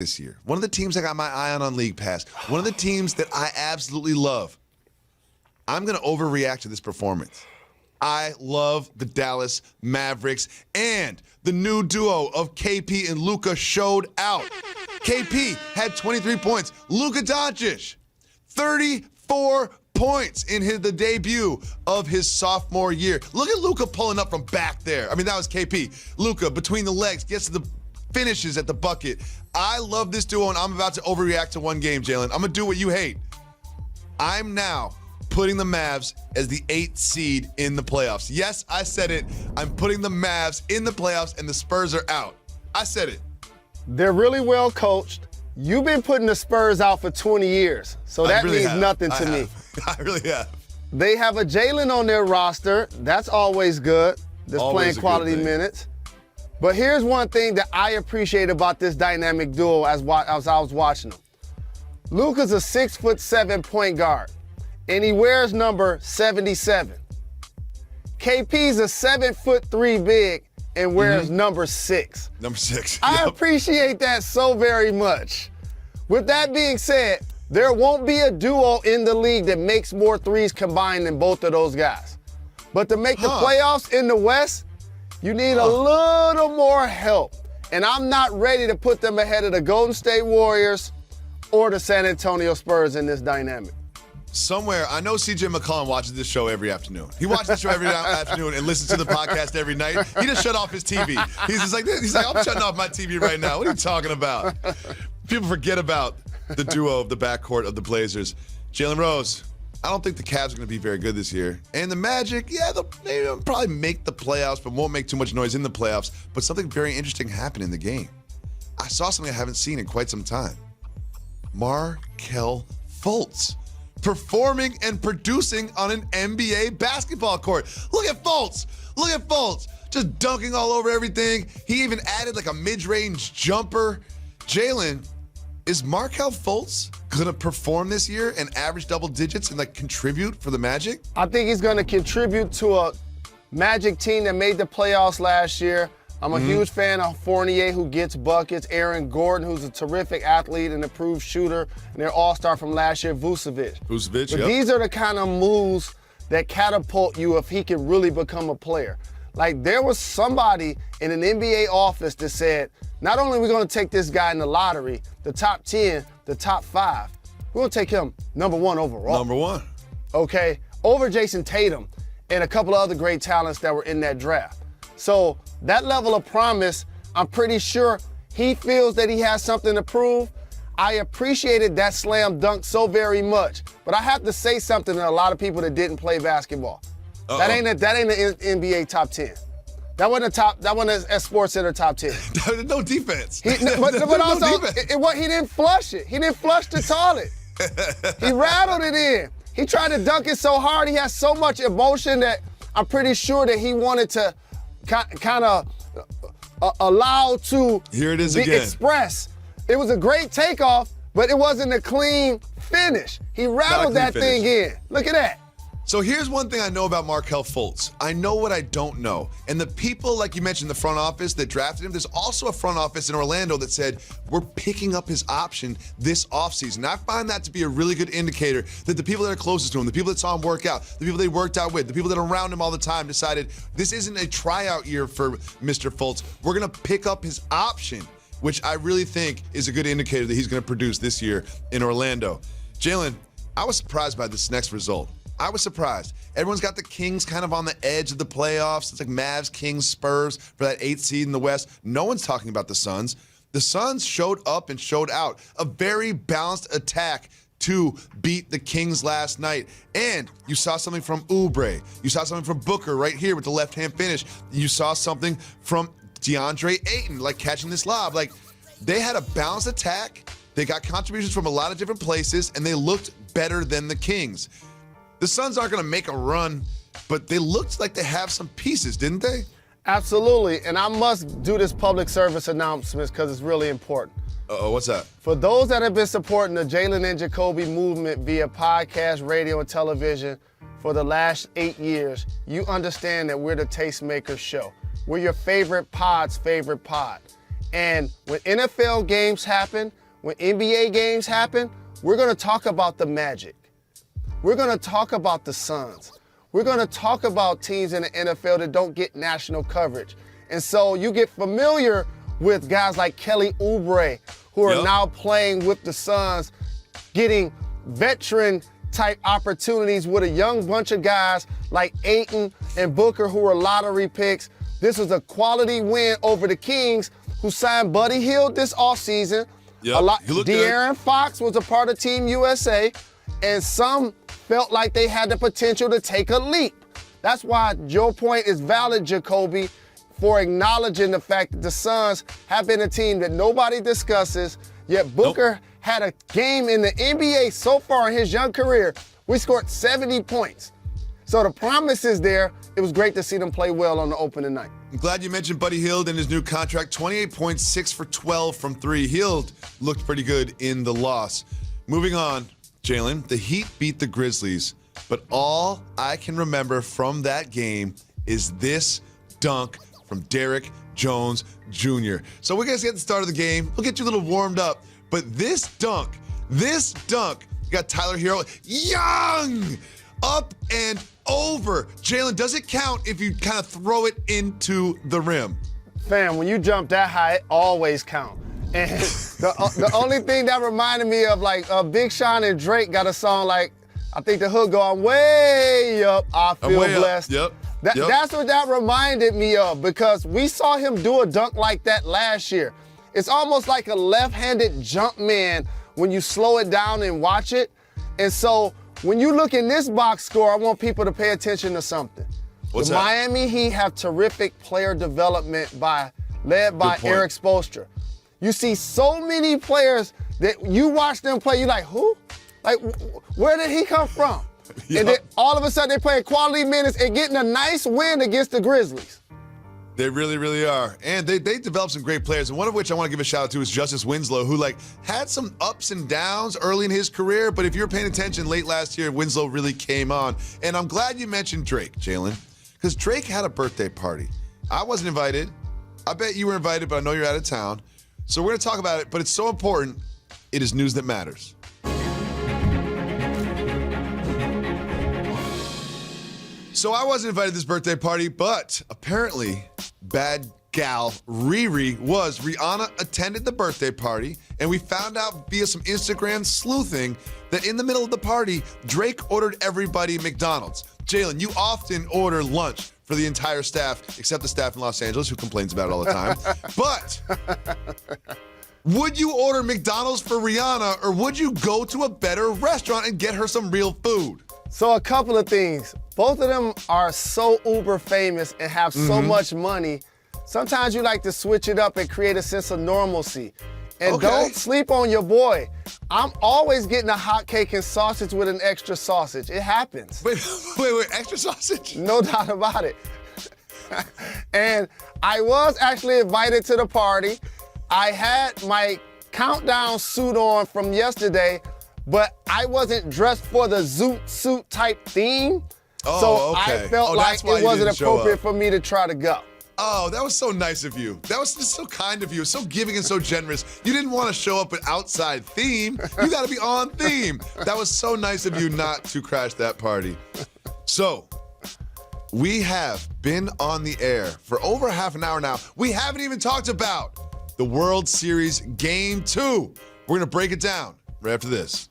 this year. One of the teams I got my eye on League Pass. One of the teams that I absolutely love. I'm going to overreact to this performance. I love the Dallas Mavericks, and the new duo of KP and Luka showed out. KP had 23 points. Luka Doncic, 34 points in the debut of his sophomore year. Look at Luka pulling up from back there. I mean, that was KP. Luka, between the legs, gets to the finishes at the bucket. I love this duo, and I'm about to overreact to one game, Jalen. I'm going to do what you hate. I'm now putting the Mavs as the 8th seed in the playoffs. Yes, I said it. I'm putting the Mavs in the playoffs, and the Spurs are out. I said it. They're really well coached. You've been putting the Spurs out for 20 years, so that really means nothing to me. I really have. They have a Jalen on their roster. That's always good. That's playing quality minutes. But here's one thing that I appreciate about this dynamic duo as I was watching them. Luka's a 6'7" point guard, and he wears number 77. KP's a 7'3" big and wears number 6. Number 6. I appreciate that so very much. With that being said, there won't be a duo in the league that makes more threes combined than both of those guys. But to make the playoffs in the West, you need a little more help. And I'm not ready to put them ahead of the Golden State Warriors or the San Antonio Spurs in this dynamic. Somewhere, I know CJ McCollum watches this show every afternoon. He watches this show every afternoon and listens to the podcast every night. He just shut off his TV. He's like, I'm shutting off my TV right now. What are you talking about? People forget about the duo of the backcourt of the Blazers. Jalen Rose, I don't think the Cavs are going to be very good this year. And the Magic, yeah, they'll probably make the playoffs, but won't make too much noise in the playoffs. But something very interesting happened in the game. I saw something I haven't seen in quite some time. Markelle Fultz performing and producing on an NBA basketball court. Look at Fultz. Look at Fultz. Just dunking all over everything. He even added like a mid-range jumper. Jalen, is Markelle Fultz going to perform this year and average double digits and like contribute for the Magic? I think he's going to contribute to a Magic team that made the playoffs last year. I'm a huge fan of Fournier, who gets buckets, Aaron Gordon, who's a terrific athlete and improved shooter, and their all-star from last year, Vucevic. But yep. These are the kind of moves that catapult you if he can really become a player. Like, there was somebody in an NBA office that said, not only are we going to take this guy in the lottery, the top 10, the top 5, we're going to take him number 1 overall. Number 1. Okay, over Jason Tatum and a couple of other great talents that were in that draft. So that level of promise, I'm pretty sure he feels that he has something to prove. I appreciated that slam dunk so very much. But I have to say something to a lot of people that didn't play basketball. That ain't an NBA top 10. That wasn't a SportsCenter top 10. No defense. But also, he didn't flush it. He didn't flush the toilet. He rattled it in. He tried to dunk it so hard. He has so much emotion that I'm pretty sure that he wanted to kind of allow to express. It was a great takeoff, but it wasn't a clean finish. He rattled that thing in. Look at that. So here's one thing I know about Markelle Fultz. I know what I don't know. And the people, like you mentioned, the front office that drafted him, there's also a front office in Orlando that said, we're picking up his option this offseason. I find that to be a really good indicator that the people that are closest to him, the people that saw him work out, the people they worked out with, the people that are around him all the time decided this isn't a tryout year for Mr. Fultz. We're going to pick up his option, which I really think is a good indicator that he's going to produce this year in Orlando. Jalen, I was surprised by this next result. I was surprised. Everyone's got the Kings kind of on the edge of the playoffs. It's like Mavs, Kings, Spurs for that 8th seed in the West. No one's talking about the Suns. The Suns showed up and showed out. A very balanced attack to beat the Kings last night. And you saw something from Oubre. You saw something from Booker right here with the left-hand finish. You saw something from DeAndre Ayton, like catching this lob. Like, they had a balanced attack. They got contributions from a lot of different places, and they looked better than the Kings. The Suns aren't going to make a run, but they looked like they have some pieces, didn't they? Absolutely, and I must do this public service announcement because it's really important. What's that? For those that have been supporting the Jalen Jacoby movement via podcast, radio, and television for the last 8 years, you understand that we're the Tastemaker Show. We're your favorite pod's favorite pod. And when NFL games happen, when NBA games happen, we're going to talk about the Magic. We're going to talk about the Suns. We're going to talk about teams in the NFL that don't get national coverage. And so you get familiar with guys like Kelly Oubre, who are now playing with the Suns, getting veteran-type opportunities with a young bunch of guys like Ayton and Booker, who are lottery picks. This was a quality win over the Kings, who signed Buddy Hield this offseason. Yep. De'Aaron Fox was a part of Team USA, and some felt like they had the potential to take a leap. That's why your point is valid, Jacoby, for acknowledging the fact that the Suns have been a team that nobody discusses, yet Booker had a game in the NBA so far in his young career. We scored 70 points. So the promise is there. It was great to see them play well on the opening night. I'm glad you mentioned Buddy Hield and his new contract. 28 points, 6 for 12 from 3. Hield looked pretty good in the loss. Moving on, Jalen, the Heat beat the Grizzlies, but all I can remember from that game is this dunk from Derrick Jones Jr. So we're going to get the start of the game. We'll get you a little warmed up, but this dunk, you got Tyler Hero, young, up and over. Jalen, does it count if you kind of throw it into the rim? Fam, when you jump that high, it always counts. And the only thing that reminded me of, like, Big Sean and Drake got a song like, I think the hook go, I'm way up, I feel blessed. Yep. That's what that reminded me of, because we saw him do a dunk like that last year. It's almost like a left-handed jump man when you slow it down and watch it. And so when you look in this box score, I want people to pay attention to something. What's the that? Miami Heat have terrific player development led by Eric Spoelstra. You see so many players that you watch them play, you're like, who? Like, where did he come from? And then all of a sudden they're playing quality minutes and getting a nice win against the Grizzlies. They really, really are. And they developed some great players, and one of which I want to give a shout out to is Justice Winslow, who had some ups and downs early in his career, but if you were paying attention late last year, Winslow really came on. And I'm glad you mentioned Drake, Jalen, because Drake had a birthday party. I wasn't invited. I bet you were invited, but I know you're out of town. So we're going to talk about it, but it's so important. It is news that matters. So I wasn't invited to this birthday party, but apparently bad gal Riri was. Rihanna attended the birthday party, and we found out via some Instagram sleuthing that in the middle of the party, Drake ordered everybody McDonald's. Jalen, you often order lunch for the entire staff, except the staff in Los Angeles, who complains about it all the time. But would you order McDonald's for Rihanna, or would you go to a better restaurant and get her some real food? So a couple of things. Both of them are so uber famous and have so much money. Sometimes you like to switch it up and create a sense of normalcy. And don't sleep on your boy. I'm always getting a hot cake and sausage with an extra sausage. It happens. Wait, extra sausage? No doubt about it. And I was actually invited to the party. I had my countdown suit on from yesterday, but I wasn't dressed for the zoot suit type theme. So I felt like it wasn't appropriate for me to try to go. Oh, that was so nice of you. That was just so kind of you, so giving and so generous. You didn't want to show up with outside theme. You got to be on theme. That was so nice of you not to crash that party. So, we have been on the air for over half an hour now. We haven't even talked about the World Series Game 2. We're going to break it down right after this.